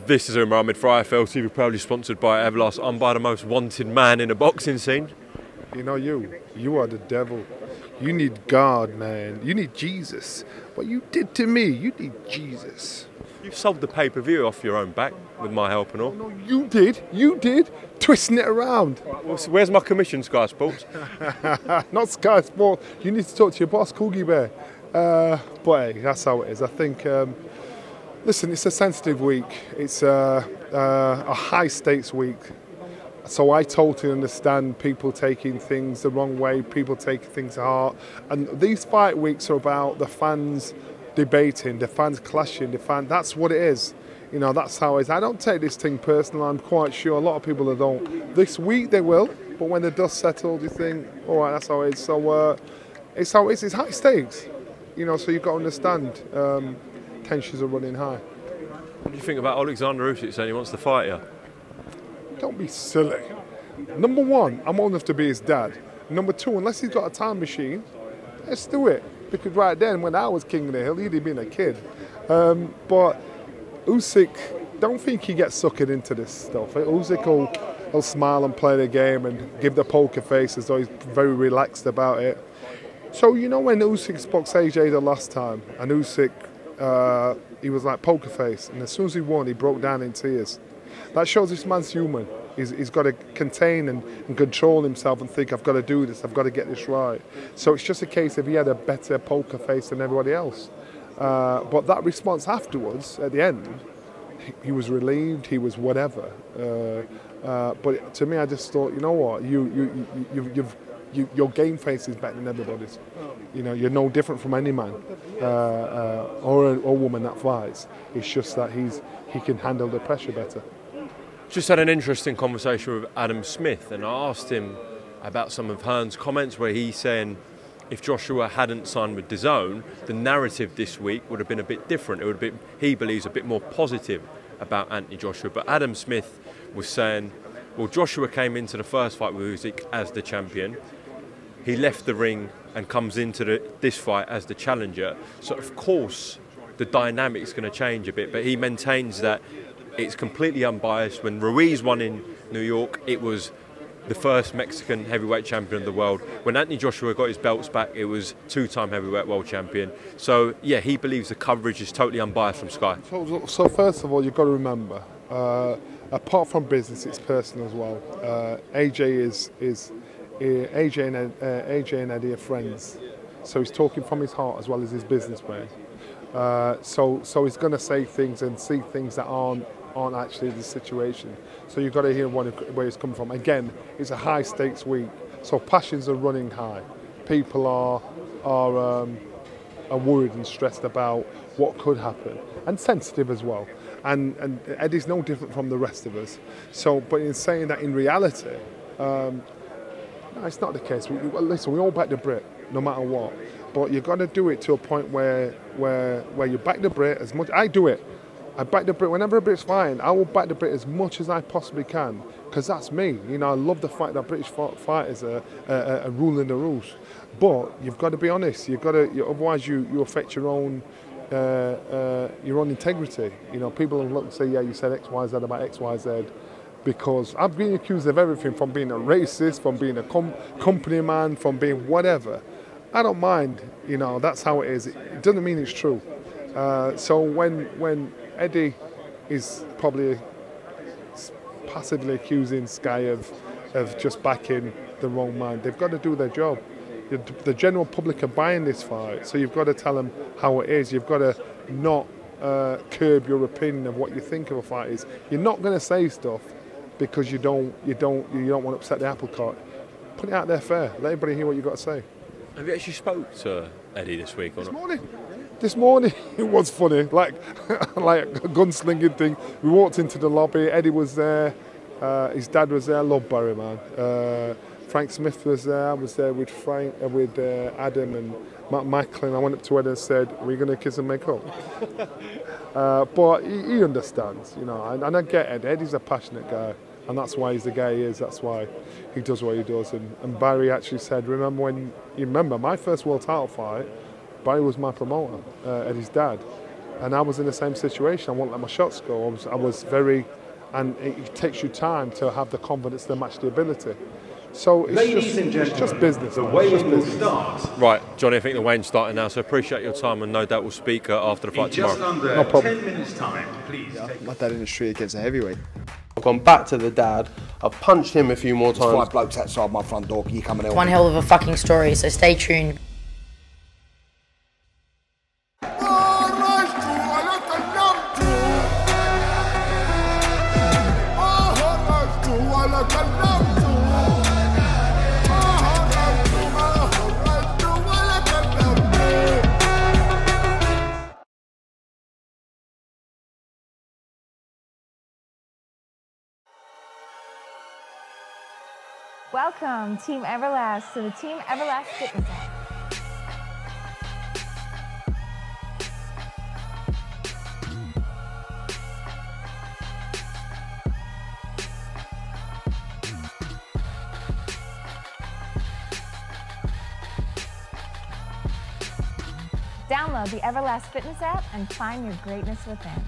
This is Umar Ahmed for IFL TV, proudly sponsored by Everlast. I'm by the most wanted man in the boxing scene. You know, you are the devil. You need God, man. You need Jesus. What you did to me, you need Jesus. You sold the pay-per-view off your own back with my help and all. No, you did. Twisting it around. Well, so where's my commission, Sky Sports? Not Sky Sports. You need to talk to your boss, Coogie Bear. But hey, that's how it is. I think, listen, it's a sensitive week. It's a high-stakes week. So I totally understand people taking things the wrong way, people taking things to heart. And these fight weeks are about the fans debating, the fans clashing, that's what it is. You know, that's how it is. I don't take this thing personal. I'm quite sure a lot of people that don't. This week they will, but when the dust settles, you think, all right, that's how it is. So it's how it is. It's high stakes. You know, so you've got to understand tensions are running high. What do you think about Alexander Usyk saying he wants to fight you? Don't be silly. Number one, I'm old enough to be his dad. Number two, unless he's got a time machine, let's do it. Because right then, when I was king of the hill, he'd have been a kid. But Usyk, don't think he gets suckered into this stuff. Usyk will smile and play the game and give the poker face as though he's very relaxed about it. So, you know, when Usyk boxed AJ the last time, and Usyk, he was like poker face, and as soon as he won, he broke down in tears. That shows this man's human. He's got to contain and control himself and think, I've got to do this, I've got to get this right. So it's just a case of he had a better poker face than everybody else. But that response afterwards, at the end, he was relieved, he was whatever. But to me, I just thought, you know what, your game face is better than everybody's. You know, you're no different from any man or woman that fights. It's just that he can handle the pressure better. Just had an interesting conversation with Adam Smith, and I asked him about some of Hearn's comments where he's saying if Joshua hadn't signed with DAZN, the narrative this week would have been a bit different. It would have been, he believes, a bit more positive about Anthony Joshua. But Adam Smith was saying, well, Joshua came into the first fight with Usyk as the champion. He left the ring and comes into this fight as the challenger. So, of course, the dynamic's going to change a bit, but he maintains that it's completely unbiased. When Ruiz won in New York, it was the first Mexican heavyweight champion of the world. When Anthony Joshua got his belts back, it was two-time heavyweight world champion. So, yeah, he believes the coverage is totally unbiased from Sky. So first of all, you've got to remember, apart from business, it's personal as well. AJ and Eddie are friends. So he's talking from his heart as well as his business brain. So he's going to say things and see things that aren't actually the situation. So you've got to hear where he's coming from. Again, it's a high stakes week, so passions are running high. People are worried and stressed about what could happen, and sensitive as well. And Eddie's no different from the rest of us. So, but in saying that, in reality, no, it's not the case. Listen, we all back the Brit, no matter what. But you've got to do it to a point where you back the Brit as much. I do it. I back the Brit. Whenever a Brit's fighting, I will back the Brit as much as I possibly can, because that's me. You know, I love the fact that British fighters are ruling the rules. But you've got to be honest. You've got to, otherwise you affect your own integrity. You know, people will look and say, yeah, you said X, Y, Z about X, Y, Z. Because I've been accused of everything, from being a racist, from being a company man, from being whatever. I don't mind, you know, that's how it is. It doesn't mean it's true. So when Eddie is probably passively accusing Sky of just backing the wrong man, they've got to do their job. The general public are buying this fight, so you've got to tell them how it is. You've got to not curb your opinion of what you think of a fight is. You're not going to say stuff because you don't want to upset the apple cart. Put it out there fair. Let everybody hear what you've got to say. Have you actually spoke to Eddie this week or not? This morning it was funny, like a gunslinging thing. We walked into the lobby. Eddie was there. His dad was there. I love Barry, man. Frank Smith was there. I was there with Adam and Matt Macklin. I went up to Eddie and said, "Are we going to kiss and make up?" But he understands, you know, and I get Ed. Eddie's a passionate guy, and that's why he's the guy he is. That's why he does what he does. And Barry actually said, remember my first world title fight, Barry was my promoter, Eddie's dad. And I was in the same situation. I won't let my shots go. I was very, and it takes you time to have the confidence to match the ability. So it's just business. The weigh-in will start. Right, Johnny, I think the weigh-in's starting now, so appreciate your time, and no doubt we'll speak after the fight Just tomorrow. under No problem. 10 minutes time, please. My dad in the street against a heavyweight. I've gone back to the dad, I've punched him a few more times. 5 blokes outside my front door, can you come and help One me? hell of a fucking story, so stay tuned. Welcome, Team Everlast, to the Team Everlast Fitness app. Download the Everlast Fitness app and find your greatness within.